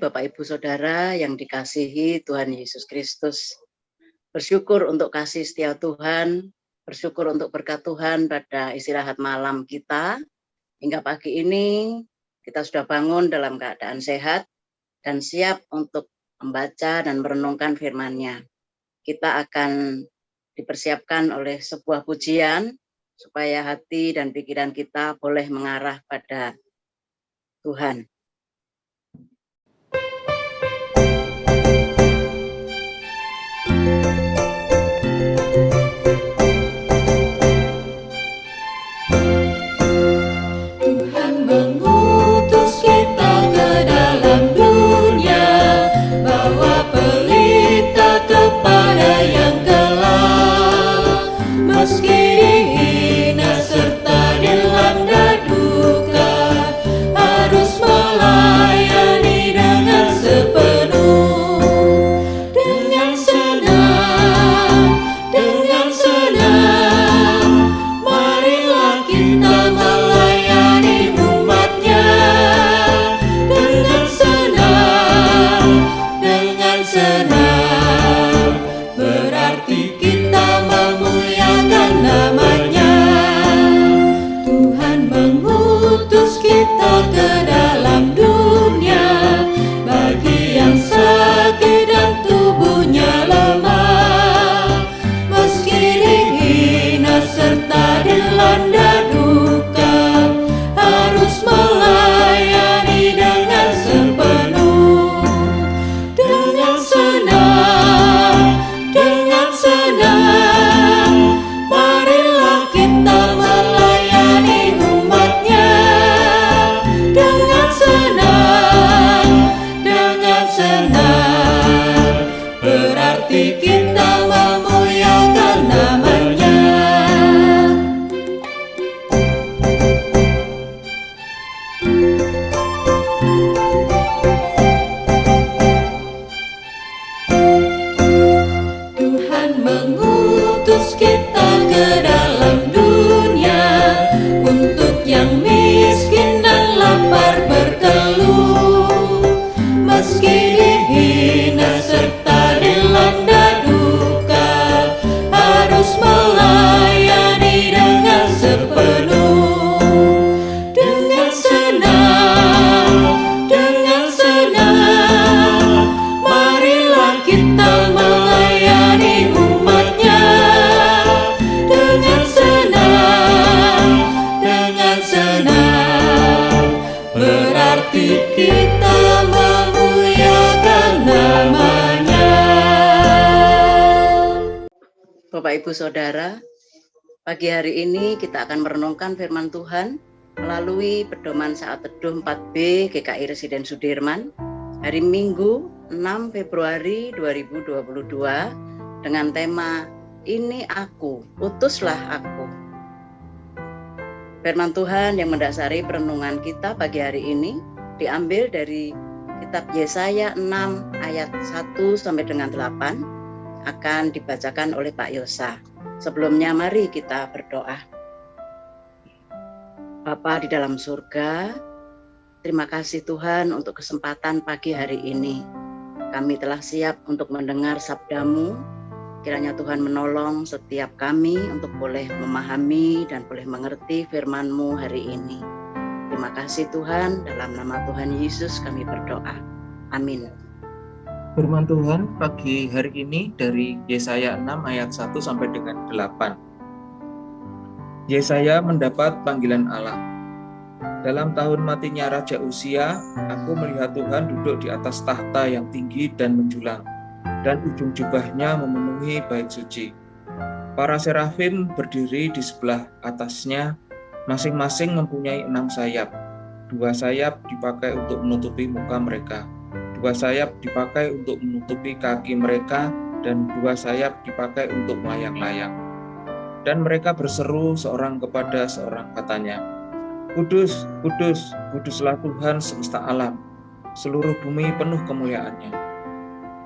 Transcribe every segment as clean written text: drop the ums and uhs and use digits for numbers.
Bapak Ibu Saudara yang dikasihi Tuhan Yesus Kristus. Bersyukur untuk kasih setia Tuhan, bersyukur untuk berkat Tuhan pada istirahat malam kita. Hingga pagi ini kita sudah bangun dalam keadaan sehat dan siap untuk membaca dan merenungkan firman-Nya. Kita akan dipersiapkan oleh sebuah pujian supaya hati dan pikiran kita boleh mengarah pada Tuhan. Bapak Ibu Saudara, pagi hari ini kita akan merenungkan firman Tuhan melalui pedoman saat teduh 4B GKI Residen Sudirman hari Minggu 6 Februari 2022 dengan tema Ini Aku, Utuslah Aku. Firman Tuhan yang mendasari perenungan kita pagi hari ini diambil dari kitab Yesaya 6 ayat 1 sampai dengan 8 akan dibacakan oleh Pak Yosa. Sebelumnya mari kita berdoa. Bapa di dalam surga, terima kasih Tuhan untuk kesempatan pagi hari ini. Kami telah siap untuk mendengar sabda-Mu. Kiranya Tuhan menolong setiap kami untuk boleh memahami dan boleh mengerti firman-Mu hari ini. Terima kasih Tuhan, dalam nama Tuhan Yesus kami berdoa. Amin. Firman Tuhan pagi hari ini dari Yesaya 6 ayat 1 sampai dengan 8. Yesaya mendapat panggilan Allah. Dalam tahun matinya Raja Uzia, aku melihat Tuhan duduk di atas tahta yang tinggi dan menjulang, dan ujung jubahnya memenuhi bait suci. Para serafim berdiri di sebelah atasnya, masing-masing mempunyai 6 sayap. 2 sayap dipakai untuk menutupi muka mereka. 2 sayap dipakai untuk menutupi kaki mereka, dan 2 sayap dipakai untuk melayang-layang. Dan mereka berseru seorang kepada seorang, katanya, Kudus, kudus, kuduslah Tuhan semesta alam, seluruh bumi penuh kemuliaan-Nya.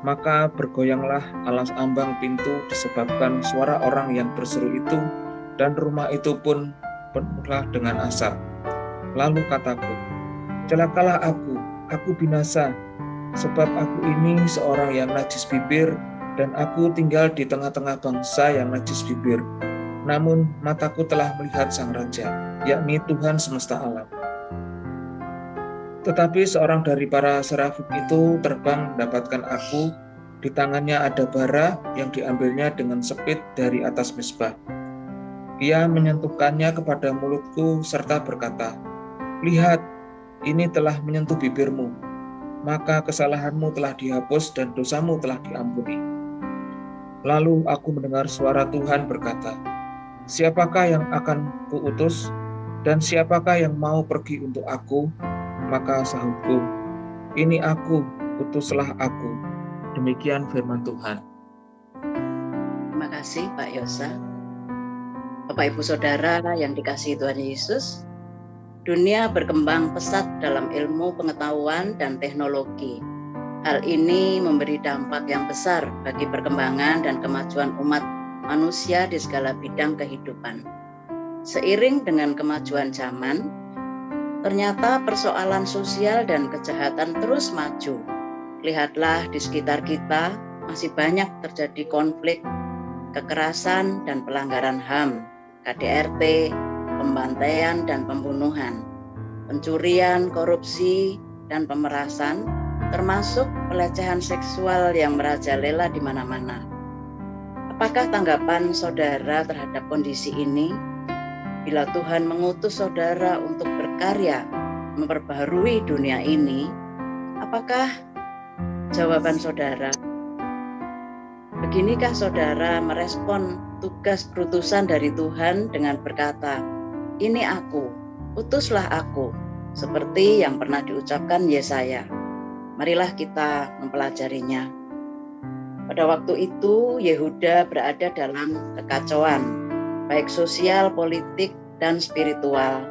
Maka bergoyanglah alas ambang pintu disebabkan suara orang yang berseru itu, dan rumah itu pun penuhlah dengan asap. Lalu kataku, celakalah aku binasa, sebab aku ini seorang yang najis bibir, dan aku tinggal di tengah-tengah bangsa yang najis bibir. Namun mataku telah melihat Sang Raja, yakni Tuhan semesta alam. Tetapi seorang dari para serafim itu terbang mendapatkan aku. Di tangannya ada bara yang diambilnya dengan sepit dari atas mezbah. Ia menyentuhkannya kepada mulutku serta berkata, "Lihat, ini telah menyentuh bibirmu, maka kesalahanmu telah dihapus dan dosamu telah diampuni." Lalu aku mendengar suara Tuhan berkata, "Siapakah yang akan kuutus, dan siapakah yang mau pergi untuk aku?" Maka sahutku, "Ini aku, utuslah aku." Demikian firman Tuhan. Terima kasih Pak Yosa. Bapak Ibu Saudara yang dikasihi Tuhan Yesus, dunia berkembang pesat dalam ilmu pengetahuan dan teknologi. Hal ini memberi dampak yang besar bagi perkembangan dan kemajuan umat manusia di segala bidang kehidupan. Seiring dengan kemajuan zaman, ternyata persoalan sosial dan kejahatan terus maju. Lihatlah di sekitar kita masih banyak terjadi konflik, kekerasan dan pelanggaran HAM, KDRT, pembantaian dan pembunuhan, pencurian, korupsi, dan pemerasan, termasuk pelecehan seksual yang merajalela di mana-mana. Apakah tanggapan saudara terhadap kondisi ini? Bila Tuhan mengutus saudara untuk berkarya memperbaharui dunia ini, apakah jawaban saudara? Beginikah saudara merespon tugas berutusan dari Tuhan dengan berkata, "Ini aku, utuslah aku," seperti yang pernah diucapkan Yesaya? Marilah kita mempelajarinya. Pada waktu itu, Yehuda berada dalam kekacauan, baik sosial, politik, dan spiritual.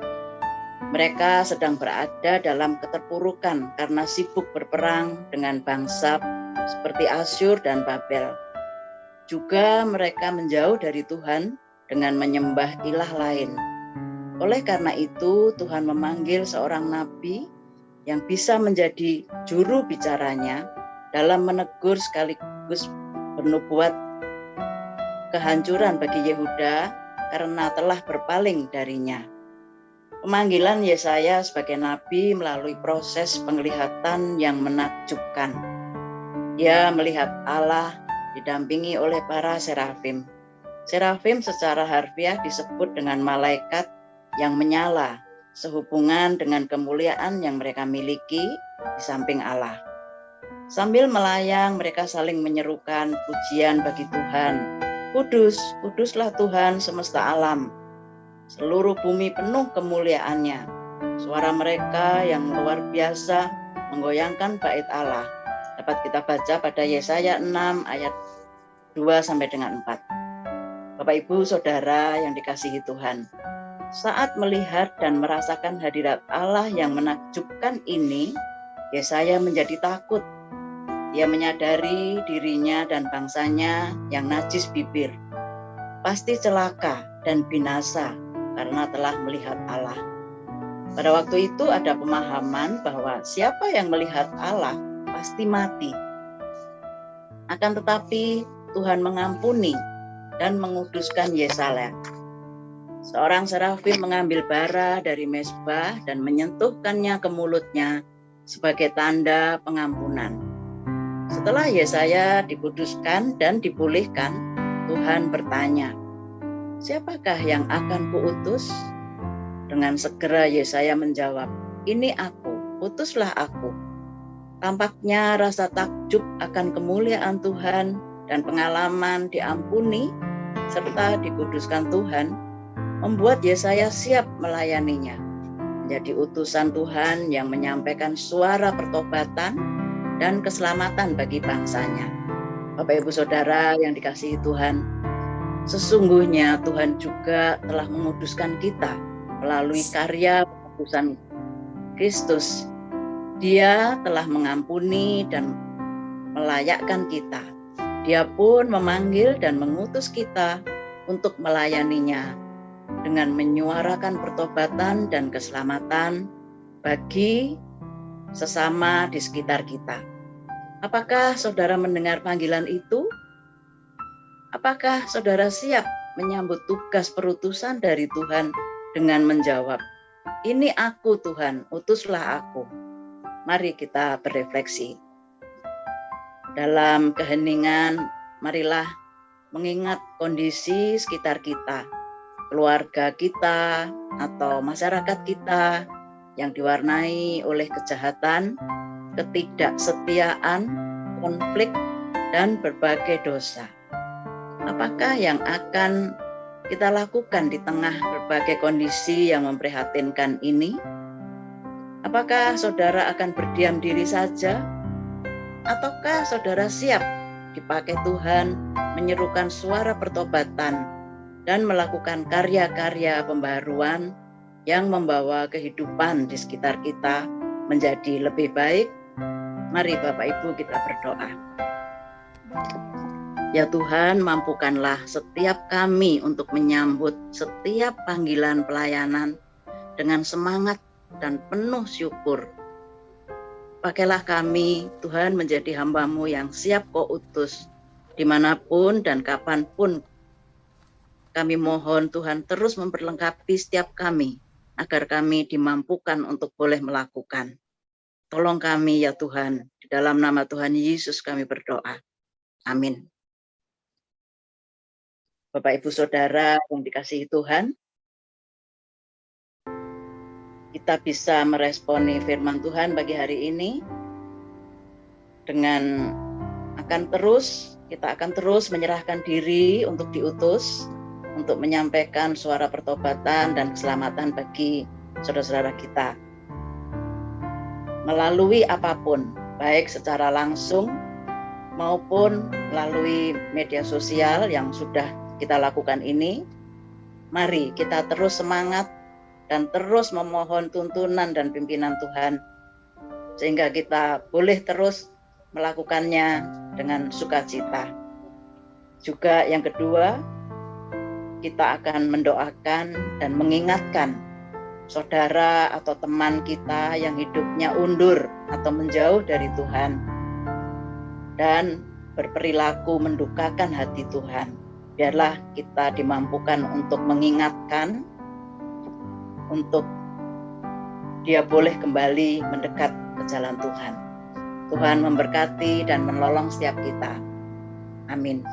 Mereka sedang berada dalam keterpurukan karena sibuk berperang dengan bangsa seperti Asyur dan Babel. Juga mereka menjauh dari Tuhan dengan menyembah ilah lain. Oleh karena itu, Tuhan memanggil seorang nabi yang bisa menjadi juru bicaranya dalam menegur sekaligus bernubuat kehancuran bagi Yehuda karena telah berpaling darinya. Pemanggilan Yesaya sebagai nabi melalui proses penglihatan yang menakjubkan. Ia melihat Allah didampingi oleh para serafim. Serafim secara harfiah disebut dengan malaikat yang menyala, sehubungan dengan kemuliaan yang mereka miliki di samping Allah. Sambil melayang, mereka saling menyerukan pujian bagi Tuhan. "Kudus, kuduslah Tuhan semesta alam. Seluruh bumi penuh kemuliaannya." Suara mereka yang luar biasa menggoyangkan bait Allah. Dapat kita baca pada Yesaya 6 ayat 2 sampai dengan 4. Bapak Ibu Saudara yang dikasihi Tuhan, saat melihat dan merasakan hadirat Allah yang menakjubkan ini, Yesaya menjadi takut. Ia menyadari dirinya dan bangsanya yang najis bibir pasti celaka dan binasa karena telah melihat Allah. Pada waktu itu ada pemahaman bahwa siapa yang melihat Allah pasti mati. Akan tetapi Tuhan mengampuni dan menguduskan Yesaya. Seorang serafim mengambil bara dari mezbah dan menyentuhkannya ke mulutnya sebagai tanda pengampunan. Setelah Yesaya dikuduskan dan dipulihkan, Tuhan bertanya, "Siapakah yang akan kuutus?" Dengan segera Yesaya menjawab, "Ini aku, utuslah aku." Tampaknya rasa takjub akan kemuliaan Tuhan dan pengalaman diampuni serta dikuduskan Tuhan membuat Yesaya siap melayaninya, menjadi utusan Tuhan yang menyampaikan suara pertobatan dan keselamatan bagi bangsanya. Bapak Ibu Saudara yang dikasihi Tuhan, sesungguhnya Tuhan juga telah menguduskan kita melalui karya pengudusan Kristus. Dia telah mengampuni dan melayakkan kita. Dia pun memanggil dan mengutus kita untuk melayaninya dengan menyuarakan pertobatan dan keselamatan bagi sesama di sekitar kita. Apakah saudara mendengar panggilan itu? Apakah saudara siap menyambut tugas perutusan dari Tuhan dengan menjawab, "Ini aku Tuhan, utuslah aku." Mari kita berefleksi. Dalam keheningan, marilah mengingat kondisi sekitar kita, keluarga kita, atau masyarakat kita yang diwarnai oleh kejahatan, ketidaksetiaan, konflik, dan berbagai dosa. Apakah yang akan kita lakukan di tengah berbagai kondisi yang memprihatinkan ini? Apakah saudara akan berdiam diri saja? Ataukah saudara siap dipakai Tuhan menyerukan suara pertobatan dan melakukan karya-karya pembaharuan yang membawa kehidupan di sekitar kita menjadi lebih baik? Mari Bapak Ibu kita berdoa. Ya Tuhan, mampukanlah setiap kami untuk menyambut setiap panggilan pelayanan dengan semangat dan penuh syukur. Pakailah kami, Tuhan, menjadi hamba-Mu yang siap Kau utus, dimanapun dan kapanpun. Kami mohon Tuhan terus memperlengkapi setiap kami, agar kami dimampukan untuk boleh melakukan. Tolong kami ya Tuhan, di dalam nama Tuhan Yesus kami berdoa. Amin. Bapak Ibu Saudara yang dikasihi Tuhan, kita bisa meresponi firman Tuhan bagi hari ini dengan kita akan terus menyerahkan diri untuk diutus, untuk menyampaikan suara pertobatan dan keselamatan bagi saudara-saudara kita. Melalui apapun, baik secara langsung maupun melalui media sosial yang sudah kita lakukan ini, mari kita terus semangat dan terus memohon tuntunan dan pimpinan Tuhan, sehingga kita boleh terus melakukannya dengan sukacita. Juga yang kedua, kita akan mendoakan dan mengingatkan saudara atau teman kita yang hidupnya undur atau menjauh dari Tuhan dan berperilaku mendukakan hati Tuhan. Biarlah kita dimampukan untuk mengingatkan, untuk dia boleh kembali mendekat ke jalan Tuhan. Tuhan memberkati dan menolong setiap kita. Amin.